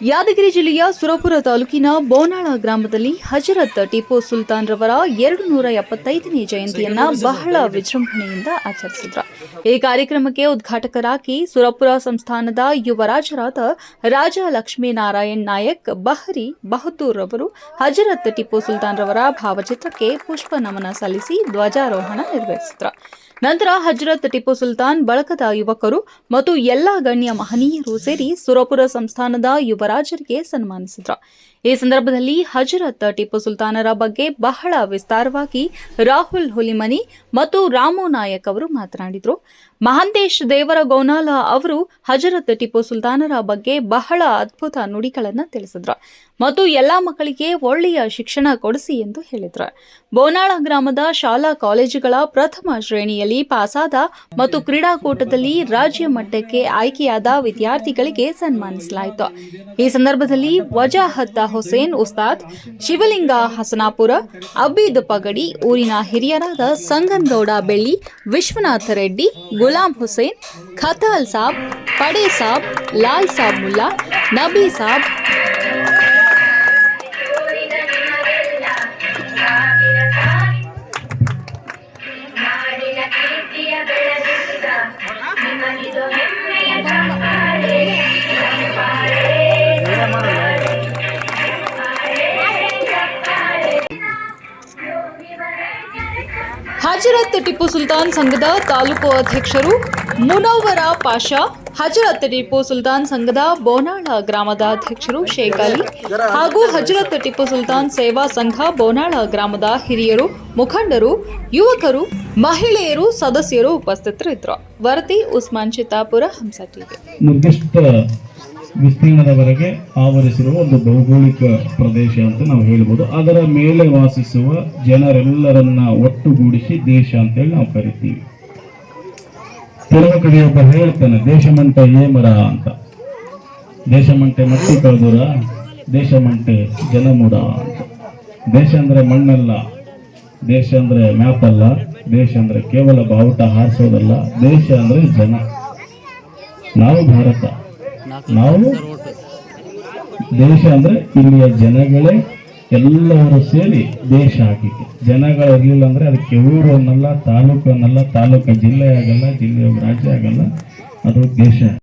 ಯಾದಗಿರಿ ಜಿಲ್ಲೆಯ ಸುರಪುರ ತಾಲೂಕಿನ ಬೋನಾಳ ಗ್ರಾಮದಲ್ಲಿ ಹಜರತ್ ಟಿಪ್ಪು ಸುಲ್ತಾನ್ ರವರ 275ನೇ ಜಯಂತಿಯನ್ನ ಬಹಳ ವಿಜೃಂಭಣೆಯಿಂದ ಆಚರಿಸಿದ್ರು. ಈ ಕಾರ್ಯಕ್ರಮಕ್ಕೆ ಉದ್ಘಾಟಕರಾಗಿ ಸುರಪುರ ಸಂಸ್ಥಾನದ ಯುವರಾಜರಾದ ರಾಜ ಲಕ್ಷ್ಮೀನಾರಾಯಣ್ ನಾಯಕ್ ಬಹರಿ ಬಹದ್ದೂರ್ ರವರು ಹಜರತ್ ಟಿಪ್ಪು ಸುಲ್ತಾನ್ ರವರ ಭಾವಚಿತ್ರಕ್ಕೆ ಪುಷ್ಪ ನಮನ ಸಲ್ಲಿಸಿ ಧ್ವಜಾರೋಹಣ ನೆರವೇರಿಸಿದ್ರು. ನಂತರ ಹಜರತ್ ಟಿಪ್ಪು ಸುಲ್ತಾನ್ ಬಳಗದ ಯುವಕರು ಮತ್ತು ಎಲ್ಲಾ ಗಣ್ಯ ಮಹನೀಯರು ಸೇರಿ ಸುರಪುರ ಸಂಸ್ಥಾನದ ಯುವರಾಜರಿಗೆ ಸನ್ಮಾನಿಸಿದರು. ಈ ಸಂದರ್ಭದಲ್ಲಿ ಹಜರತ್ ಟಿಪ್ಪು ಸುಲ್ತಾನರ ಬಗ್ಗೆ ಬಹಳ ವಿಸ್ತಾರವಾಗಿ ರಾಹುಲ್ ಹುಲಿಮನಿ ಮತ್ತು ರಾಮು ನಾಯಕ್ ಅವರು ಮಾತನಾಡಿದರು. ಮಹಾಂತೇಶ್ ದೇವರ ಗೌನಾಲ ಅವರು ಹಜರತ್ ಟಿಪ್ಪು ಸುಲ್ತಾನರ ಬಗ್ಗೆ ಬಹಳ ಅದ್ಭುತ ನುಡಿಗಳನ್ನು ತಿಳಿಸಿದ್ರು ಮತ್ತು ಎಲ್ಲಾ ಮಕ್ಕಳಿಗೆ ಒಳ್ಳೆಯ ಶಿಕ್ಷಣ ಕೊಡಿಸಿ ಎಂದು ಹೇಳಿದ್ರು. ಬೋನಾಳ ಗ್ರಾಮದ ಶಾಲಾ ಕಾಲೇಜುಗಳ ಪ್ರಥಮ ಶ್ರೇಣಿಯಲ್ಲಿ ಪಾಸಾದ ಮತ್ತು ಕ್ರೀಡಾಕೂಟದಲ್ಲಿ ರಾಜ್ಯ ಮಟ್ಟಕ್ಕೆ ಆಯ್ಕೆಯಾದ ವಿದ್ಯಾರ್ಥಿಗಳಿಗೆ ಸನ್ಮಾನಿಸಲಾಯಿತು. ಈ ಸಂದರ್ಭದಲ್ಲಿ ವಜಾಹತ್ ಹುಸೇನ್ ಉಸ್ತಾದ್, ಶಿವಲಿಂಗ ಹಸನಾಪುರ, ಅಬೀದ್ ಪಗಡಿ ಊರಿನ ಹಿರಿಯರಾದ ಸಂಗನಗೌಡ ಬೆಳ್ಳಿ, ವಿಶ್ವನಾಥ ರೆಡ್ಡಿ, ಗುಲಾಂ ಹುಸೇನ್, ಖತಾಲ್ ಸಾಬ್, ಪಡೆ ಸಾಬ್, ಲಾಲ್ ಸಾಬ್ ಮುಲ್ಲಾ, ನಬಿ ಸಾಬ್, ಹಜರತ್ ಟಿಪ್ಪು ಸುಲ್ತಾನ್ ಸಂಘದ ತಾಲೂಕು ಅಧ್ಯಕ್ಷರು ಮುನವ್ವರ ಪಾಷಾ, ಹಜರತ್ ಟಿಪ್ಪು ಸುಲ್ತಾನ್ ಸಂಘದ ಬೋನಾಳ ಗ್ರಾಮದ ಅಧ್ಯಕ್ಷರು ಶೇಖ್ ಅಲಿ ಹಾಗೂ ಹಜರತ್ ಟಿಪ್ಪು ಸುಲ್ತಾನ್ ಸೇವಾ ಸಂಘ ಬೋನಾಳ ಗ್ರಾಮದ ಹಿರಿಯರು, ಮುಖಂಡರು, ಯುವಕರು, ಮಹಿಳೆಯರು, ಸದಸ್ಯರು ಉಪಸ್ಥಿತರಿದ್ದರು. ವರದಿ ಉಸ್ಮಾನ್ ಚಿತ್ತಾಪುರ, ಹಂಸ ಟಿವಿ. ನಿರ್ದಿಷ್ಟ ವಿಸ್ತೀರ್ಣದವರೆಗೆ ಆವರಿಸಿರುವ ಒಂದು ಭೌಗೋಳಿಕ ಪ್ರದೇಶ ಅಂತ ನಾವು ಹೇಳ್ಬೋದು. ಅದರ ಮೇಲೆ ವಾಸಿಸುವ ಜನರೆಲ್ಲರನ್ನ ಒಟ್ಟುಗೂಡಿಸಿ ದೇಶ ಅಂತೇಳಿ ನಾವು ಕರಿತೀವಿ. ಕೆಲವು ಕಡೆಯೊಬ್ಬ ಹೇಳ್ತಾನೆ, ದೇಶಮಂಟೆ ಏಮರ ಅಂತ. ದೇಶಮಂಟೆ ಮಟ್ಟಿ ಕಳೆದೂರ, ದೇಶಮಂಟೆ ಜನಮುಡ ಅಂತ. ದೇಶ ಅಂದ್ರೆ ಮಣ್ಣಲ್ಲ, ದೇಶ ಅಂದ್ರೆ ಮ್ಯಾಪ್ ಅಲ್ಲ, ದೇಶ ಅಂದ್ರೆ ಕೇವಲ ಬಾವುಟ ಹಾರಿಸೋದಲ್ಲ, ದೇಶ ಅಂದ್ರೆ ಜನ. ನಾವು ಭಾರತ, ನಾವು ದೇಶ ಅಂದ್ರೆ ಇಲ್ಲಿಯ ಜನಗಳೇ ಎಲ್ಲರೂ ಸೇರಿ ದೇಶ ಆಗಿತ್ತು. ಜನಗಳಿರ್ಲಿಲ್ಲ ಅಂದ್ರೆ ಅದಕ್ಕೆ ಊರು ಅನ್ನಲ್ಲ, ತಾಲೂಕು ಅನ್ನಲ್ಲ, ತಾಲೂಕು ಜಿಲ್ಲೆ ಆಗಲ್ಲ, ಜಿಲ್ಲೆ ರಾಜ್ಯ ಆಗಲ್ಲ, ಅದು ದೇಶ.